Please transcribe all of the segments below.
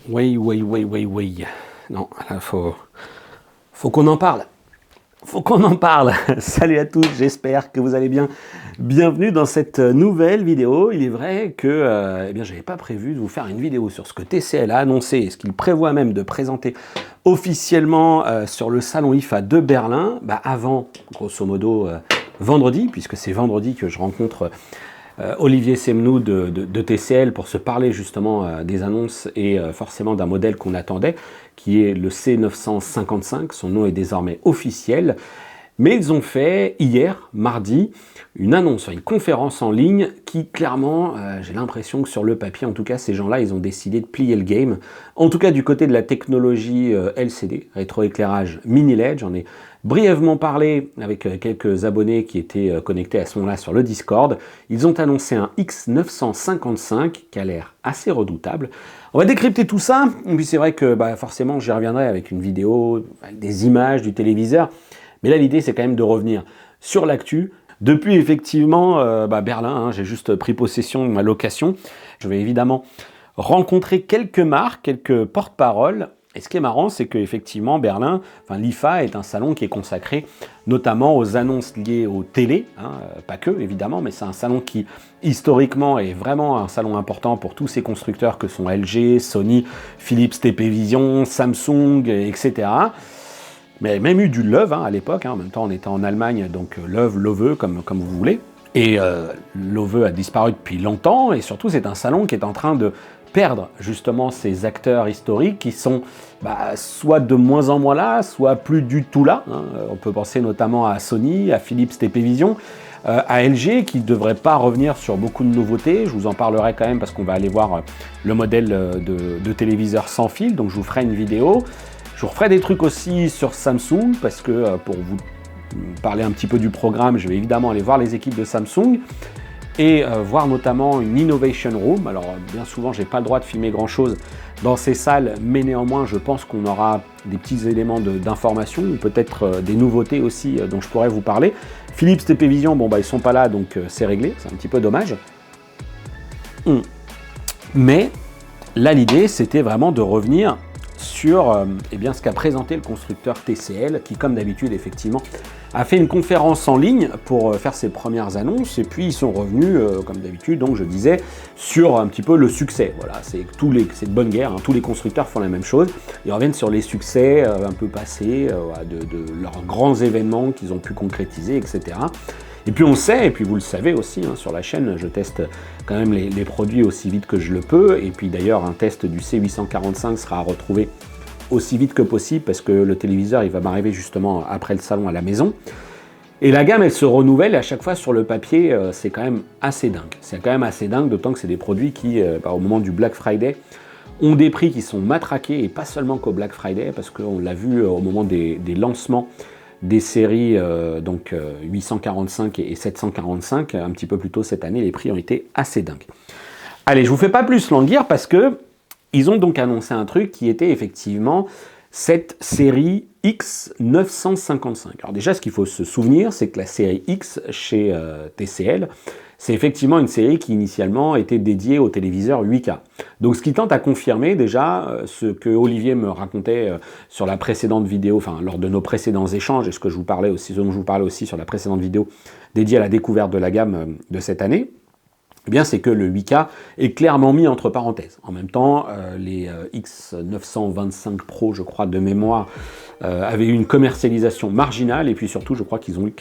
Oui. Non, là, faut qu'on en parle. Faut qu'on en parle. Salut à tous, j'espère que vous allez bien. Bienvenue dans cette nouvelle vidéo. Il est vrai que j'avais pas prévu de vous faire une vidéo sur ce que TCL a annoncé et ce qu'il prévoit même de présenter officiellement sur le salon IFA de Berlin, avant, grosso modo, vendredi, puisque c'est vendredi que je rencontre Olivier Semnou de TCL pour se parler justement des annonces et forcément d'un modèle qu'on attendait, qui est le C955, son nom est désormais officiel. Mais ils ont fait hier, mardi, une annonce, une conférence en ligne qui clairement, j'ai l'impression que sur le papier, en tout cas, ces gens-là, ils ont décidé de plier le game. En tout cas, du côté de la technologie LCD, rétroéclairage mini LED, j'en ai brièvement parlé avec quelques abonnés qui étaient connectés à ce moment-là sur le Discord. Ils ont annoncé un X955 qui a l'air assez redoutable. On va décrypter tout ça, et puis c'est vrai que forcément j'y reviendrai avec une vidéo, avec des images du téléviseur, mais là l'idée c'est quand même de revenir sur l'actu. Depuis effectivement Berlin, j'ai juste pris possession de ma location, je vais évidemment rencontrer quelques marques, quelques porte-paroles. Et ce qui est marrant, c'est qu'effectivement, Berlin, l'IFA est un salon qui est consacré notamment aux annonces liées aux télés, pas que évidemment, mais c'est un salon qui historiquement est vraiment un salon important pour tous ces constructeurs que sont LG, Sony, Philips, TP Vision, Samsung, etc. Mais il y a même eu du Löw à l'époque, en même temps on était en Allemagne, donc Löw, comme vous voulez. Et Löw a disparu depuis longtemps, et surtout c'est un salon qui est en train de perdre justement ces acteurs historiques qui sont soit de moins en moins là, soit plus du tout là. On peut penser notamment à Sony, à Philips TP Vision, à LG qui ne devrait pas revenir sur beaucoup de nouveautés. Je vous en parlerai quand même parce qu'on va aller voir le modèle de téléviseur sans fil, donc je vous ferai une vidéo. Je vous referai des trucs aussi sur Samsung parce que pour vous parler un petit peu du programme, je vais évidemment aller voir les équipes de Samsung et voir notamment une Innovation Room. Alors bien souvent, j'ai pas le droit de filmer grand-chose dans ces salles, mais néanmoins, je pense qu'on aura des petits éléments d'information ou peut-être des nouveautés aussi dont je pourrais vous parler. Philips TP Vision, ils sont pas là, donc c'est réglé, c'est un petit peu dommage. Mais là, l'idée, c'était vraiment de revenir sur ce qu'a présenté le constructeur TCL, qui comme d'habitude, effectivement, a fait une conférence en ligne pour faire ses premières annonces, et puis ils sont revenus, comme d'habitude, donc je disais, sur un petit peu le succès. Voilà, c'est de bonne guerre, tous les constructeurs font la même chose, ils reviennent sur les succès un peu passés, de leurs grands événements qu'ils ont pu concrétiser, etc. Et puis on sait, et puis vous le savez aussi, sur la chaîne, je teste quand même les produits aussi vite que je le peux, et puis d'ailleurs un test du C845 sera à retrouver aussi vite que possible parce que le téléviseur il va m'arriver justement après le salon à la maison. Et la gamme elle se renouvelle et à chaque fois sur le papier c'est quand même assez dingue. C'est quand même assez dingue, d'autant que c'est des produits qui au moment du Black Friday ont des prix qui sont matraqués et pas seulement qu'au Black Friday parce qu'on l'a vu au moment des lancements des séries 845 et 745 un petit peu plus tôt cette année, les prix ont été assez dingues. Allez, je vous fais pas plus languir parce que ils ont donc annoncé un truc qui était effectivement cette série X955. Alors déjà, ce qu'il faut se souvenir, c'est que la série X chez TCL, c'est effectivement une série qui initialement était dédiée au téléviseur 8K. Donc ce qui tente à confirmer déjà ce que Olivier me racontait sur la précédente vidéo, lors de nos précédents échanges, et ce dont je vous parlais aussi sur la précédente vidéo dédiée à la découverte de la gamme de cette année. C'est que le 8K est clairement mis entre parenthèses. En même temps, les X925 Pro, je crois, de mémoire, avaient eu une commercialisation marginale, et puis surtout, je crois qu'ils ont eu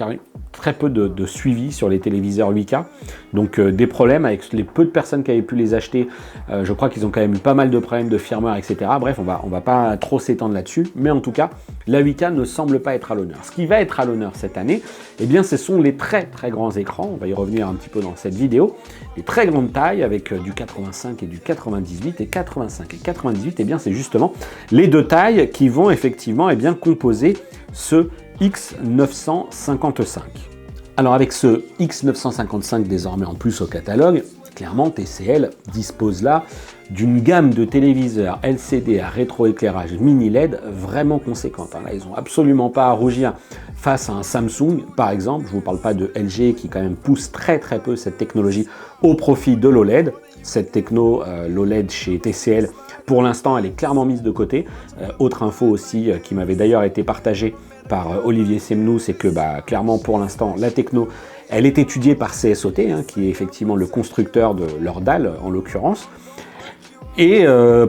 très peu de suivi sur les téléviseurs 8K. Donc des problèmes avec les peu de personnes qui avaient pu les acheter. Je crois qu'ils ont quand même eu pas mal de problèmes de firmware, etc. Bref, on va pas trop s'étendre là-dessus, mais en tout cas, la 8K ne semble pas être à l'honneur. Ce qui va être à l'honneur cette année, ce sont les très très grands écrans. On va y revenir un petit peu dans cette vidéo. Les très grandes tailles avec du 85 et du 98 et 85 et 98, c'est justement les deux tailles qui vont effectivement composer ce X955. Alors avec ce X955 désormais en plus au catalogue, clairement TCL dispose là d'une gamme de téléviseurs LCD à rétroéclairage mini LED vraiment conséquente. Là, ils n'ont absolument pas à rougir face à un Samsung, par exemple. Je ne vous parle pas de LG qui quand même pousse très très peu cette technologie au profit de l'OLED. Cette techno, l'OLED chez TCL, Pour l'instant, elle est clairement mise de côté. Autre info aussi qui m'avait d'ailleurs été partagée par Olivier Semnou, c'est que clairement pour l'instant, la techno, elle est étudiée par CSOT, qui est effectivement le constructeur de leur dalle en l'occurrence. Et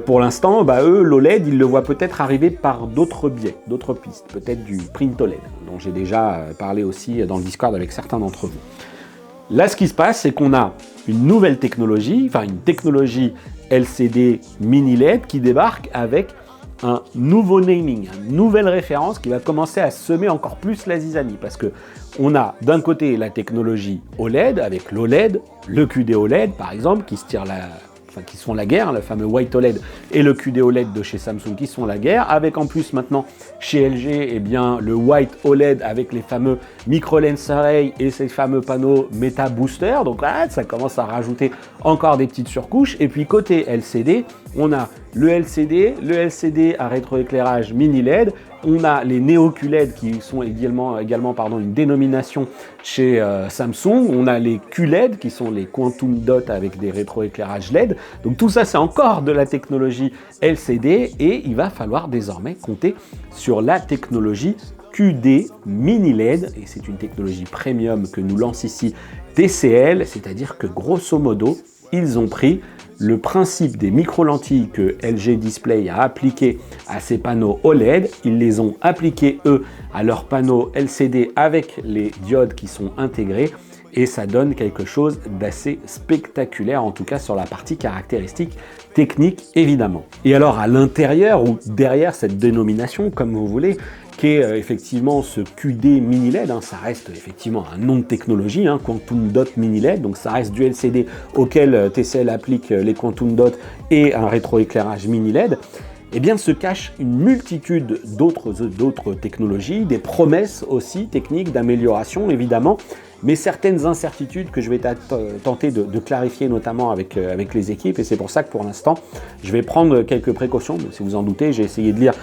pour l'instant, eux, l'OLED, ils le voient peut-être arriver par d'autres biais, d'autres pistes, peut-être du print OLED, dont j'ai déjà parlé aussi dans le Discord avec certains d'entre vous. Là, ce qui se passe, c'est qu'on a une nouvelle technologie, enfin une technologie LCD mini LED qui débarque avec un nouveau naming, une nouvelle référence qui va commencer à semer encore plus la zizanie, parce que on a d'un côté la technologie OLED avec l'OLED, le QD OLED par exemple, qui se font la guerre, le fameux White OLED et le QD OLED de chez Samsung qui se font la guerre, avec en plus maintenant chez LG le White OLED avec les fameux micro lens array et ces fameux panneaux Meta Booster, donc là ça commence à rajouter encore des petites surcouches. Et puis côté LCD, on a le LCD à rétroéclairage mini LED, on a les Neo QLED qui sont également une dénomination chez Samsung, on a les QLED qui sont les Quantum Dot avec des rétroéclairages LED, donc tout ça c'est encore de la technologie LCD et il va falloir désormais compter sur la technologie QD mini LED, et c'est une technologie premium que nous lance ici TCL, c'est-à-dire que grosso modo, ils ont pris le principe des micro-lentilles que LG Display a appliqué à ses panneaux OLED, ils les ont appliqués eux à leurs panneaux LCD avec les diodes qui sont intégrées, et ça donne quelque chose d'assez spectaculaire, en tout cas sur la partie caractéristique technique évidemment. Et alors à l'intérieur ou derrière cette dénomination, comme vous voulez, qui est effectivement ce QD mini LED, ça reste effectivement un nom de technologie, Quantum Dot mini LED, donc ça reste du LCD auquel TCL applique les Quantum Dot et un rétroéclairage mini LED. Eh bien, se cache une multitude d'autres technologies, des promesses aussi techniques d'amélioration évidemment, mais certaines incertitudes que je vais tenter de clarifier notamment avec les équipes, et c'est pour ça que pour l'instant je vais prendre quelques précautions. Si vous en doutez, j'ai essayé de lire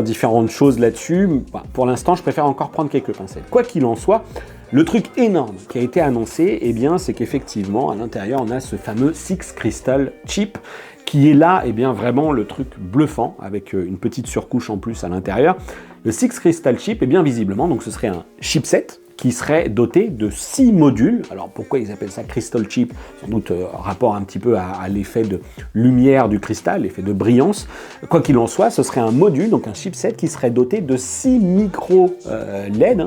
différentes choses là-dessus. Pour l'instant je préfère encore prendre quelques pincettes. Quoi qu'il en soit, le truc énorme qui a été annoncé, c'est qu'effectivement à l'intérieur on a ce fameux Six Crystal Chip qui est là, vraiment le truc bluffant, avec une petite surcouche en plus à l'intérieur. Le Six Crystal Chip, visiblement, donc ce serait un chipset qui serait doté de 6 modules. Alors pourquoi ils appellent ça Crystal Chip? Sans doute rapport un petit peu à l'effet de lumière du cristal, l'effet de brillance. Quoi qu'il en soit, ce serait un module, donc un chipset qui serait doté de 6 micro LED.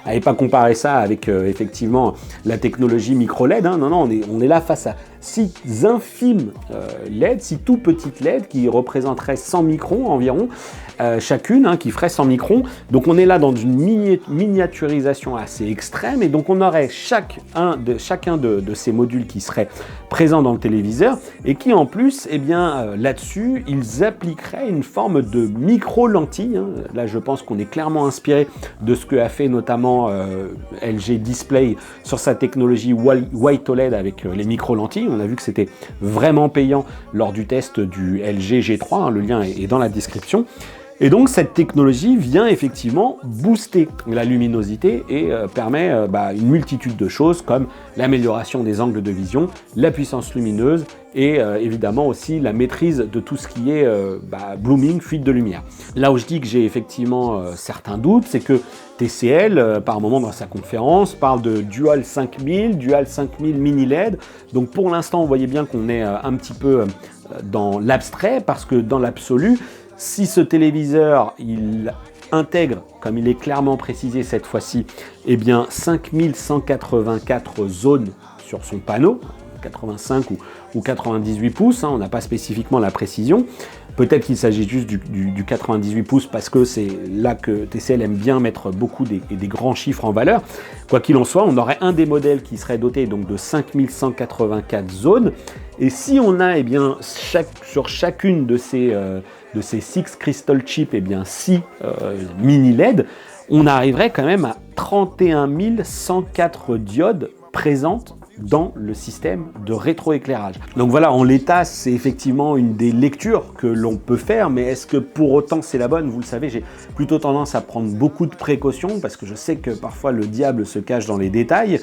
N'allez pas comparer ça avec effectivement la technologie micro LED. Non, on est là face à 6 infimes LED, 6 tout petites LED qui représenteraient 100 microns environ, chacune, qui ferait 100 microns. Donc on est là dans une miniaturisation assez extrême, et donc on aurait chacun de ces modules qui seraient présents dans le téléviseur, et qui en plus, là-dessus, ils appliqueraient une forme de micro-lentille. Là je pense qu'on est clairement inspiré de ce que a fait notamment LG Display sur sa technologie White OLED avec les micro-lentilles. On a vu que c'était vraiment payant lors du test du LG G3, le lien est dans la description. Et donc cette technologie vient effectivement booster la luminosité et permet une multitude de choses comme l'amélioration des angles de vision, la puissance lumineuse et évidemment aussi la maîtrise de tout ce qui est blooming, fuite de lumière. Là où je dis que j'ai effectivement certains doutes, c'est que TCL, par moment dans sa conférence, parle de Dual 5000 mini LED. Donc pour l'instant, vous voyez bien qu'on est un petit peu dans l'abstrait, parce que dans l'absolu, si ce téléviseur, il intègre, comme il est clairement précisé cette fois-ci, 5184 zones sur son panneau, 85 ou 98 pouces, on n'a pas spécifiquement la précision. Peut-être qu'il s'agit juste du 98 pouces parce que c'est là que TCL aime bien mettre beaucoup des grands chiffres en valeur. Quoi qu'il en soit, on aurait un des modèles qui serait doté donc de 5184 zones. Et si on a sur chacune de ces 6 Crystal Chip 6 mini LED, on arriverait quand même à 31 104 diodes présentes dans le système de rétroéclairage. Donc voilà, en l'état, c'est effectivement une des lectures que l'on peut faire, mais est-ce que pour autant c'est la bonne? Vous le savez, j'ai plutôt tendance à prendre beaucoup de précautions parce que je sais que parfois le diable se cache dans les détails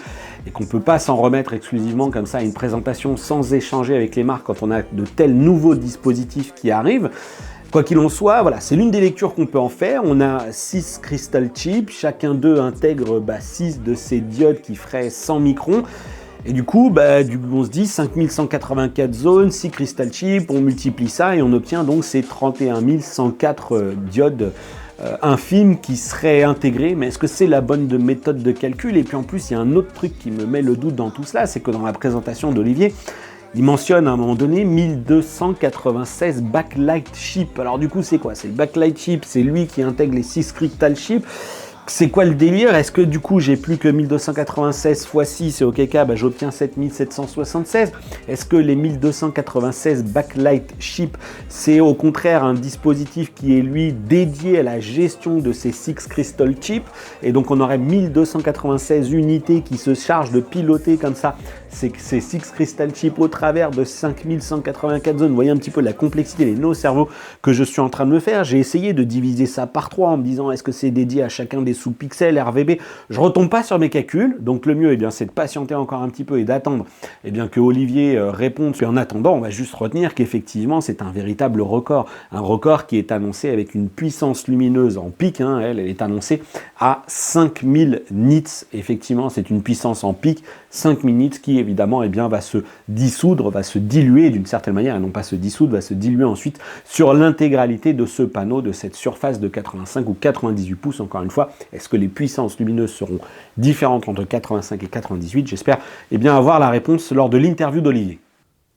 et qu'on ne peut pas s'en remettre exclusivement comme ça à une présentation sans échanger avec les marques quand on a de tels nouveaux dispositifs qui arrivent. Quoi qu'il en soit, voilà, c'est l'une des lectures qu'on peut en faire. On a 6 crystal chips, chacun d'eux intègre 6 de ces diodes qui feraient 100 microns. Et du coup, on se dit 5184 zones, 6 crystal chips, on multiplie ça et on obtient donc ces 31 104 diodes infimes qui seraient intégrées. Mais est-ce que c'est la bonne méthode de calcul? Et puis en plus, il y a un autre truc qui me met le doute dans tout cela, c'est que dans la présentation d'Olivier, il mentionne à un moment donné 1296 backlight chips. Alors du coup, c'est quoi? C'est le backlight chip, c'est lui qui intègre les 6 crystal chips. C'est quoi le délire? Est-ce que du coup j'ai plus que 1296 x 6 et auquel cas j'obtiens 7776? Est-ce que les 1296 backlight chips c'est au contraire un dispositif qui est lui dédié à la gestion de ces 6 crystal chips et donc on aurait 1296 unités qui se chargent de piloter comme ça ces 6 crystal chips au travers de 5184 zones? Vous voyez un petit peu la complexité, les nœuds au cerveau que je suis en train de me faire. J'ai essayé de diviser ça par 3 en me disant est-ce que c'est dédié à chacun des sous-pixels, RVB? Je retombe pas sur mes calculs, donc le mieux c'est de patienter encore un petit peu et d'attendre que Olivier réponde. Puis en attendant, on va juste retenir qu'effectivement c'est un véritable record, un record qui est annoncé avec une puissance lumineuse en pic, elle est annoncée à 5000 nits. Effectivement, c'est une puissance en pic, 5000 nits qui évidemment va se dissoudre, va se diluer d'une certaine manière, et non pas se dissoudre, va se diluer ensuite sur l'intégralité de ce panneau, de cette surface de 85 ou 98 pouces, encore une fois. Est-ce que les puissances lumineuses seront différentes entre 85 et 98? J'espère avoir la réponse lors de l'interview d'Olivier.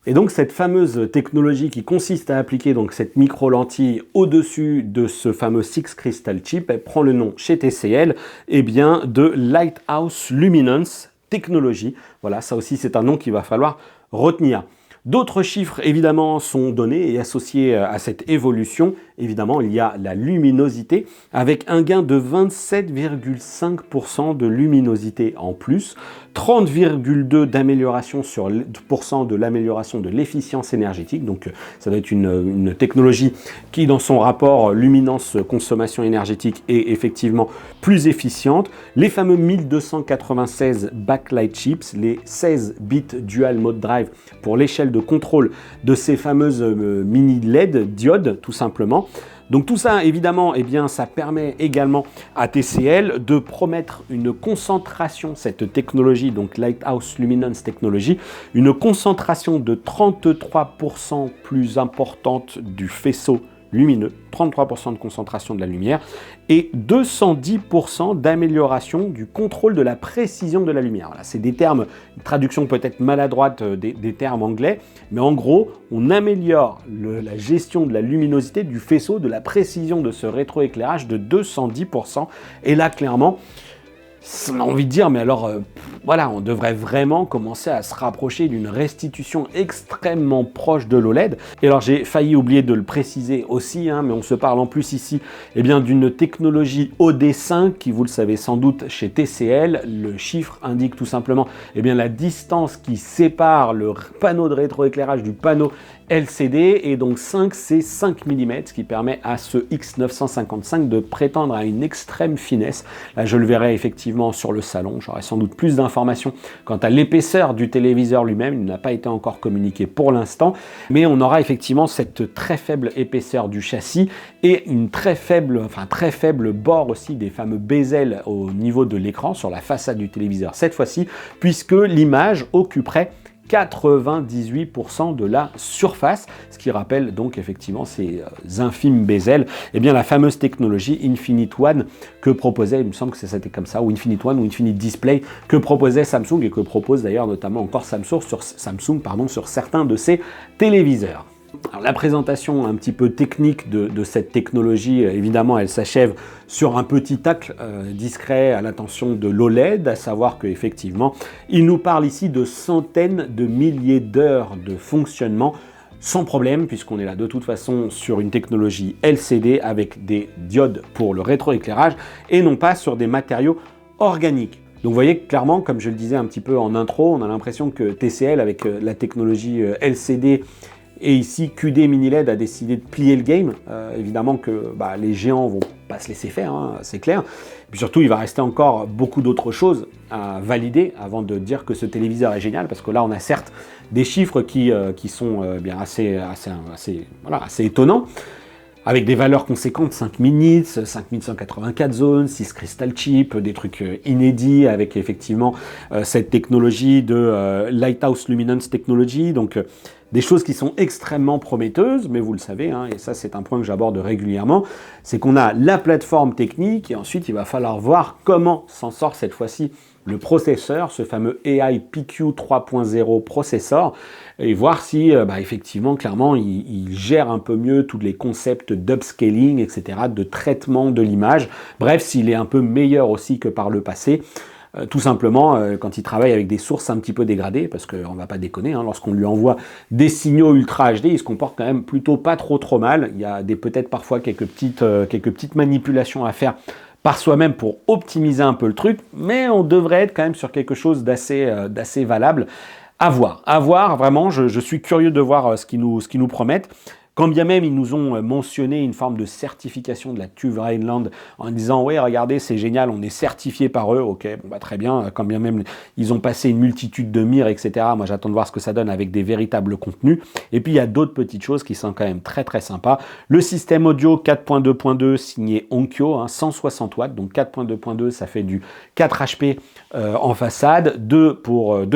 Et donc cette fameuse technologie qui consiste à appliquer donc cette micro-lentille au-dessus de ce fameux 6 crystal chip, elle prend le nom chez TCL de Lighthouse Luminance Technology. Voilà, ça aussi c'est un nom qu'il va falloir retenir. D'autres chiffres évidemment sont donnés et associés à cette évolution. Évidemment, il y a la luminosité avec un gain de 27,5% de luminosité en plus, 30,2% d'amélioration sur de l'amélioration de l'efficience énergétique. Donc ça doit être une technologie qui dans son rapport luminance consommation énergétique est effectivement plus efficiente. Les fameux 1296 backlight chips, les 16 bits dual mode drive pour l'échelle de contrôle de ces fameuses mini LED diodes tout simplement. Donc tout ça, évidemment, ça permet également à TCL de promettre une concentration, cette technologie, donc Lighthouse Luminance Technology, une concentration de 33% plus importante du faisceau lumineux, 33% de concentration de la lumière et 210% d'amélioration du contrôle de la précision de la lumière. Voilà, c'est des termes, une traduction peut-être maladroite des termes anglais, mais en gros, on améliore la gestion de la luminosité du faisceau, de la précision de ce rétroéclairage de 210%. Et là, clairement, on a envie de dire, mais alors, on devrait vraiment commencer à se rapprocher d'une restitution extrêmement proche de l'OLED. Et alors, j'ai failli oublier de le préciser aussi, mais on se parle en plus ici d'une technologie OD5 qui, vous le savez sans doute, chez TCL, le chiffre indique tout simplement la distance qui sépare le panneau de rétroéclairage du panneau LCD, et donc 5 c'est 5 mm, ce qui permet à ce X955 de prétendre à une extrême finesse. Là je le verrai effectivement sur le salon, j'aurai sans doute plus d'informations quant à l'épaisseur du téléviseur lui-même, il n'a pas été encore communiqué pour l'instant, mais on aura effectivement cette très faible épaisseur du châssis et une très faible bord aussi des fameux bezels au niveau de l'écran sur la façade du téléviseur cette fois-ci, puisque l'image occuperait 98% de la surface, ce qui rappelle donc effectivement ces infimes bezels, la fameuse technologie Infinite One que proposait, il me semble que c'était comme ça, ou Infinite One ou Infinite Display que proposait Samsung et que propose d'ailleurs notamment encore Samsung sur certains de ses téléviseurs. Alors, la présentation un petit peu technique de cette technologie, évidemment, elle s'achève sur un petit tacle discret à l'attention de l'OLED, à savoir qu'effectivement, il nous parle ici de centaines de milliers d'heures de fonctionnement sans problème, puisqu'on est là de toute façon sur une technologie LCD avec des diodes pour le rétroéclairage et non pas sur des matériaux organiques. Donc vous voyez que clairement, comme je le disais un petit peu en intro, on a l'impression que TCL, avec la technologie LCD, et ici, QD Mini LED a décidé de plier le game. Évidemment que les géants vont pas se laisser faire, hein, c'est clair. Et puis surtout, il va rester encore beaucoup d'autres choses à valider avant de dire que ce téléviseur est génial, parce que là, on a certes des chiffres qui sont assez étonnants, avec des valeurs conséquentes, 5000 nits, 5184 zones, 6 crystal chip, des trucs inédits avec effectivement cette technologie de Lighthouse Luminance Technology, donc des choses qui sont extrêmement prometteuses, mais vous le savez, hein, et ça c'est un point que j'aborde régulièrement, c'est qu'on a la plateforme technique, et ensuite il va falloir voir comment s'en sort cette fois-ci le processeur, ce fameux AI PQ 3.0 processeur, et voir si effectivement, clairement, il gère un peu mieux tous les concepts d'upscaling, etc., de traitement de l'image, bref, s'il est un peu meilleur aussi que par le passé. Tout simplement quand il travaille avec des sources un petit peu dégradées, parce qu'on va pas déconner, hein, lorsqu'on lui envoie des signaux Ultra HD, il se comporte quand même plutôt pas trop mal. Il y a peut-être parfois quelques petites manipulations à faire par soi-même pour optimiser un peu le truc, mais on devrait être quand même sur quelque chose d'assez valable. À voir, vraiment, je suis curieux de voir ce qu'ils nous promettent. Quand bien même ils nous ont mentionné une forme de certification de la TÜV Rheinland en disant « Ouais, regardez, c'est génial, on est certifié par eux. » Ok, bon, très bien. Quand bien même ils ont passé une multitude de mires, etc. Moi, j'attends de voir ce que ça donne avec des véritables contenus. Et puis, il y a d'autres petites choses qui sont quand même très sympas. Le système audio 4.2.2 signé Onkyo, 160 watts. Donc 4.2.2, ça fait du 4 HP en façade, deux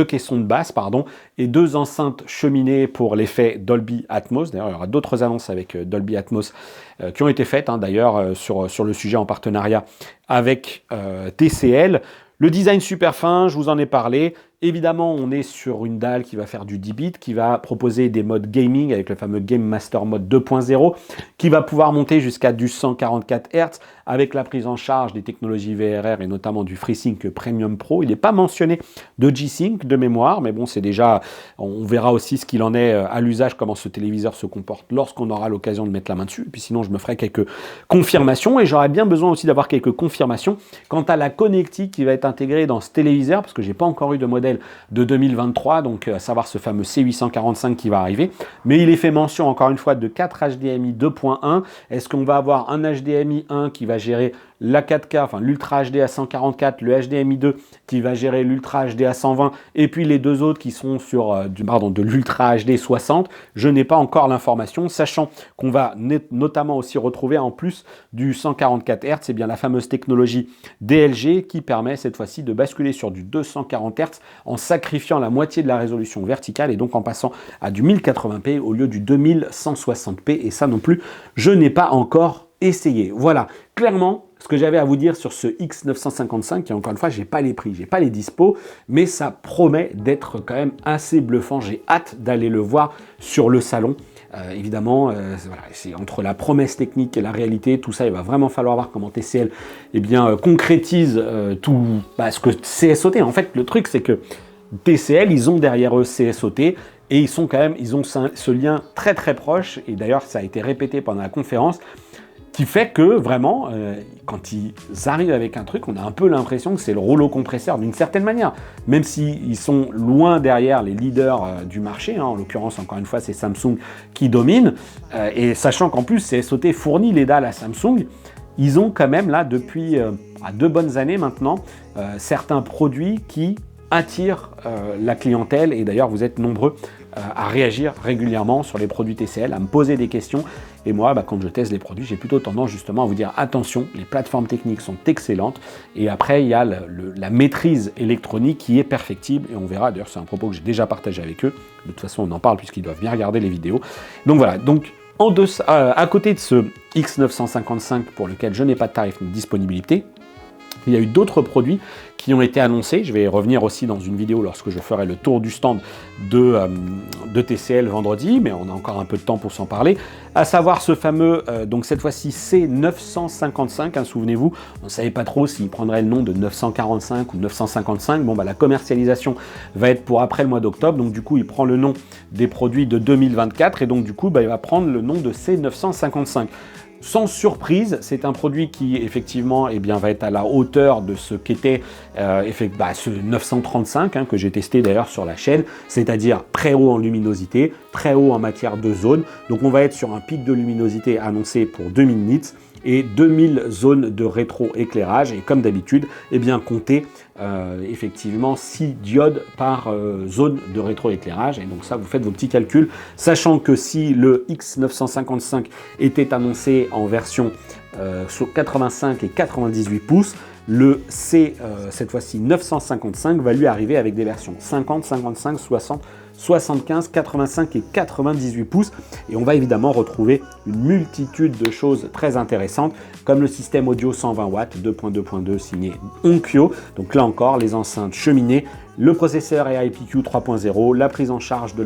caissons de basse, et 2 enceintes cheminées pour l'effet Dolby Atmos. D'ailleurs, il y aura d'autres annonces avec Dolby Atmos qui ont été faites d'ailleurs sur le sujet en partenariat avec TCL. Le design super fin, je vous en ai parlé. Évidemment, on est sur une dalle qui va faire du 10 bits, qui va proposer des modes gaming avec le fameux Game Master Mode 2.0, qui va pouvoir monter jusqu'à du 144 Hz avec la prise en charge des technologies VRR et notamment du FreeSync Premium Pro. Il n'est pas mentionné de G-Sync de mémoire, mais bon, c'est déjà, on verra aussi ce qu'il en est à l'usage, comment ce téléviseur se comporte lorsqu'on aura l'occasion de mettre la main dessus. Et puis sinon, je me ferai quelques confirmations et j'aurai bien besoin aussi d'avoir quelques confirmations quant à la connectique qui va être intégrée dans ce téléviseur, parce que j'ai pas encore eu de modèle de 2023, donc à savoir ce fameux C845 qui va arriver, mais il est fait mention encore une fois de 4 HDMI 2.1. Est-ce qu'on va avoir un HDMI 1 qui va gérer la 4K, enfin l'Ultra HD à 144, le HDMI 2 qui va gérer l'Ultra HD à 120, et puis les deux autres qui sont sur de l'Ultra HD 60. Je n'ai pas encore l'information, sachant qu'on va notamment aussi retrouver en plus du 144 Hz, c'est bien la fameuse technologie DLG qui permet cette fois-ci de basculer sur du 240 Hz en sacrifiant la moitié de la résolution verticale et donc en passant à du 1080p au lieu du 2160p, et ça non plus, je n'ai pas encore essayé. Voilà, clairement, ce que j'avais à vous dire sur ce X955, qui encore une fois, j'ai pas les prix, j'ai pas les dispos, mais ça promet d'être quand même assez bluffant. J'ai hâte d'aller le voir sur le salon. Évidemment, voilà, c'est entre la promesse technique et la réalité, tout ça, il va vraiment falloir voir comment TCL concrétise tout ce que CSOT. En fait, le truc, c'est que TCL, ils ont derrière eux CSOT, et ils ont ce lien très proche, et d'ailleurs, ça a été répété pendant la conférence, qui fait que vraiment, quand ils arrivent avec un truc, on a un peu l'impression que c'est le rouleau compresseur d'une certaine manière, même s'ils sont loin derrière les leaders du marché, en l'occurrence, encore une fois, c'est Samsung qui domine, et sachant qu'en plus, CSOT fournit les dalles à Samsung, ils ont quand même là, depuis 2 bonnes années maintenant, certains produits qui attirent la clientèle, et d'ailleurs, vous êtes nombreux à réagir régulièrement sur les produits TCL, à me poser des questions. Et moi, quand je teste les produits, j'ai plutôt tendance justement à vous dire attention, les plateformes techniques sont excellentes. Et après, il y a la maîtrise électronique qui est perfectible. Et on verra, d'ailleurs, c'est un propos que j'ai déjà partagé avec eux. De toute façon, on en parle puisqu'ils doivent bien regarder les vidéos. Donc voilà, donc à côté de ce X955 pour lequel je n'ai pas de tarif ni de disponibilité, il y a eu d'autres produits qui ont été annoncés. Je vais y revenir aussi dans une vidéo lorsque je ferai le tour du stand de TCL vendredi, mais on a encore un peu de temps pour s'en parler. À savoir ce fameux, donc cette fois-ci C955, souvenez-vous, on ne savait pas trop s'il prendrait le nom de 945 ou 955. Bon, la commercialisation va être pour après le mois d'octobre, donc du coup, il prend le nom des produits de 2024, et donc du coup, il va prendre le nom de C955. sans surprise, c'est un produit qui effectivement va être à la hauteur de ce qu'était ce 935 que j'ai testé d'ailleurs sur la chaîne, c'est-à-dire très haut en luminosité, très haut en matière de zone. Donc on va être sur un pic de luminosité annoncé pour 2000 nits et 2000 zones de rétroéclairage, et comme d'habitude, comptez effectivement 6 diodes par zone de rétroéclairage, et donc ça vous faites vos petits calculs, sachant que si le X955 était annoncé en version sur 85 et 98 pouces, le C, cette fois-ci 955, va lui arriver avec des versions 50, 55, 60, 75, 85 et 98 pouces. Et on va évidemment retrouver une multitude de choses très intéressantes, comme le système audio 120 watts 2.2.2 signé Onkyo. Donc là encore, les enceintes cheminées, le processeur AIPQ 3.0, la prise en charge de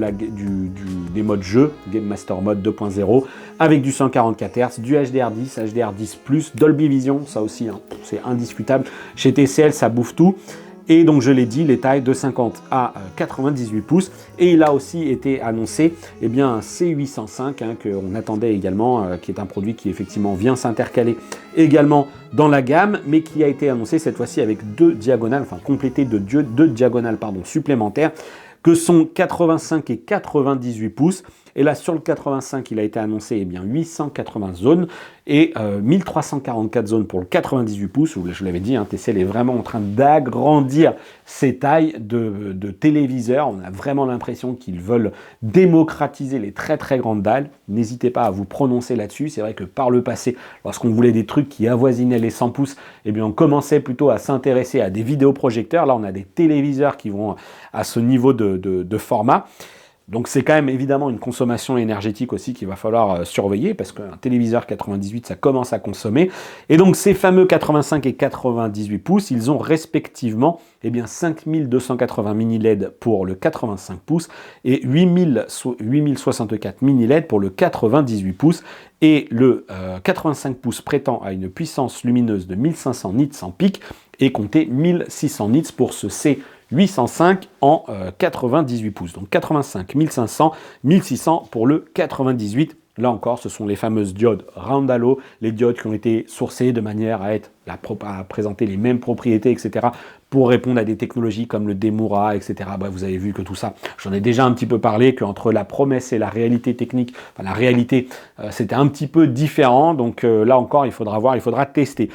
des modes jeu, Game Master Mode 2.0, avec du 144 Hz, du HDR10, HDR10+, Dolby Vision, ça aussi, c'est indiscutable. Chez TCL, ça bouffe tout. Et donc je l'ai dit, les tailles de 50 à 98 pouces. Et il a aussi été annoncé un C805 qu'on attendait également, qui est un produit qui effectivement vient s'intercaler également dans la gamme, mais qui a été annoncé cette fois-ci avec deux diagonales, complété de deux diagonales supplémentaires, que sont 85 et 98 pouces. Et là, sur le 85, il a été annoncé 880 zones et 1344 zones pour le 98 pouces. Où, je l'avais dit, TCL est vraiment en train d'agrandir ses tailles de téléviseurs. On a vraiment l'impression qu'ils veulent démocratiser les très très grandes dalles. N'hésitez pas à vous prononcer là-dessus. C'est vrai que par le passé, lorsqu'on voulait des trucs qui avoisinaient les 100 pouces, on commençait plutôt à s'intéresser à des vidéoprojecteurs. Là, on a des téléviseurs qui vont à ce niveau de format. Donc c'est quand même évidemment une consommation énergétique aussi qu'il va falloir surveiller, parce qu'un téléviseur 98, ça commence à consommer. Et donc ces fameux 85 et 98 pouces, ils ont respectivement 5280 mini LED pour le 85 pouces et 8064 mini LED pour le 98 pouces. Et le 85 pouces prétend à une puissance lumineuse de 1500 nits en pic et compter 1600 nits pour ce C805 en 98 pouces. Donc 85, 1500, 1600 pour le 98. Là encore, ce sont les fameuses diodes round halo, les diodes qui ont été sourcées de manière à présenter les mêmes propriétés, etc., pour répondre à des technologies comme le Demura, etc. Vous avez vu que tout ça, j'en ai déjà un petit peu parlé, qu'entre la promesse et la réalité technique, la réalité, c'était un petit peu différent. Donc là encore, il faudra voir, il faudra tester.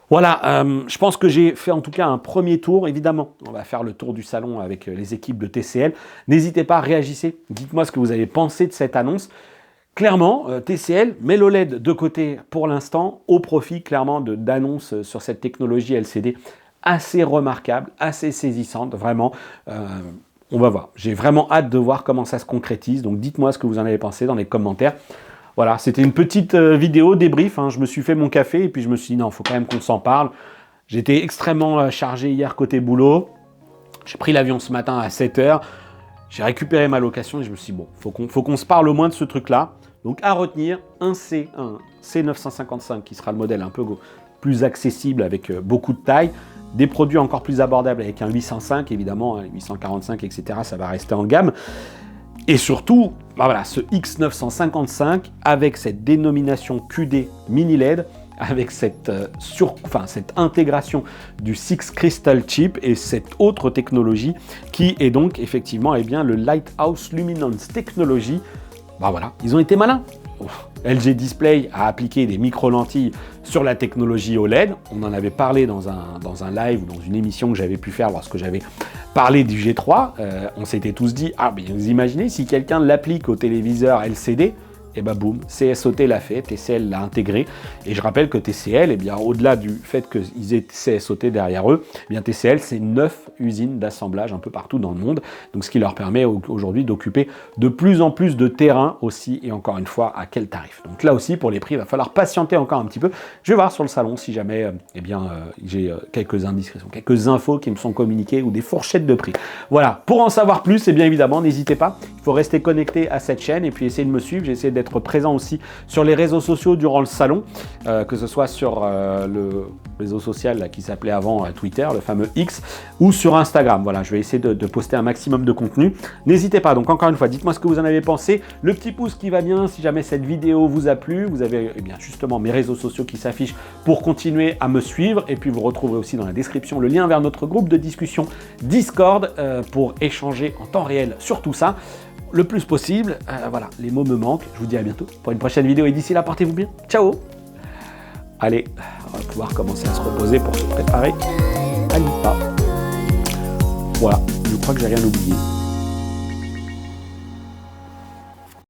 Voilà, je pense que j'ai fait en tout cas un premier tour. Évidemment, on va faire le tour du salon avec les équipes de TCL. N'hésitez pas, réagissez. Dites-moi ce que vous avez pensé de cette annonce. Clairement, TCL met l'OLED de côté pour l'instant, au profit clairement d'annonces sur cette technologie LCD assez remarquable, assez saisissante, vraiment. On va voir. J'ai vraiment hâte de voir comment ça se concrétise. Donc dites-moi ce que vous en avez pensé dans les commentaires. Voilà, c'était une petite vidéo débrief. Je me suis fait mon café et puis je me suis dit non, il faut quand même qu'on s'en parle. J'étais extrêmement chargé hier côté boulot. J'ai pris l'avion ce matin à 7h. J'ai récupéré ma location et je me suis dit, bon, faut qu'on se parle au moins de ce truc-là. Donc à retenir, un C955 qui sera le modèle un peu plus accessible avec beaucoup de taille. Des produits encore plus abordables avec un 805, évidemment, 845, etc. Ça va rester en gamme. Et surtout, ce X955 avec cette dénomination QD mini LED, avec cette intégration du 6 Crystal Chip et cette autre technologie qui est donc effectivement le Lighthouse Luminance Technology. Ils ont été malins. LG Display a appliqué des micro-lentilles sur la technologie OLED. On en avait parlé dans un live ou dans une émission que j'avais pu faire lorsque j'avais parlé du G3. On s'était tous dit, vous imaginez si quelqu'un l'applique au téléviseur LCD, et boum, CSOT l'a fait, TCL l'a intégré. Et je rappelle que TCL, au-delà du fait qu'ils aient CSOT derrière eux, TCL, c'est 9 usines d'assemblage un peu partout dans le monde. Donc ce qui leur permet aujourd'hui d'occuper de plus en plus de terrain aussi, et encore une fois, à quel tarif. Donc là aussi, pour les prix, il va falloir patienter encore un petit peu. Je vais voir sur le salon si jamais j'ai quelques indiscrétions, quelques infos qui me sont communiquées ou des fourchettes de prix. Voilà, pour en savoir plus, bien évidemment, n'hésitez pas. Il faut rester connecté à cette chaîne et puis essayer de me suivre. J'essaie d'être d'être présent aussi sur les réseaux sociaux durant le salon, que ce soit sur le réseau social là, qui s'appelait avant Twitter, le fameux X, ou sur Instagram. Voilà, je vais essayer de poster un maximum de contenu. N'hésitez pas, donc encore une fois, dites-moi ce que vous en avez pensé. Le petit pouce qui va bien, si jamais cette vidéo vous a plu, vous avez eh bien, justement mes réseaux sociaux qui s'affichent pour continuer à me suivre. Et puis vous retrouverez aussi dans la description le lien vers notre groupe de discussion Discord pour échanger en temps réel sur tout ça. Le plus possible, voilà, les mots me manquent. Je vous dis à bientôt pour une prochaine vidéo et d'ici là, portez-vous bien. Ciao! Allez, on va pouvoir commencer à se reposer pour se préparer à l'IPA. Voilà, je crois que j'ai rien oublié.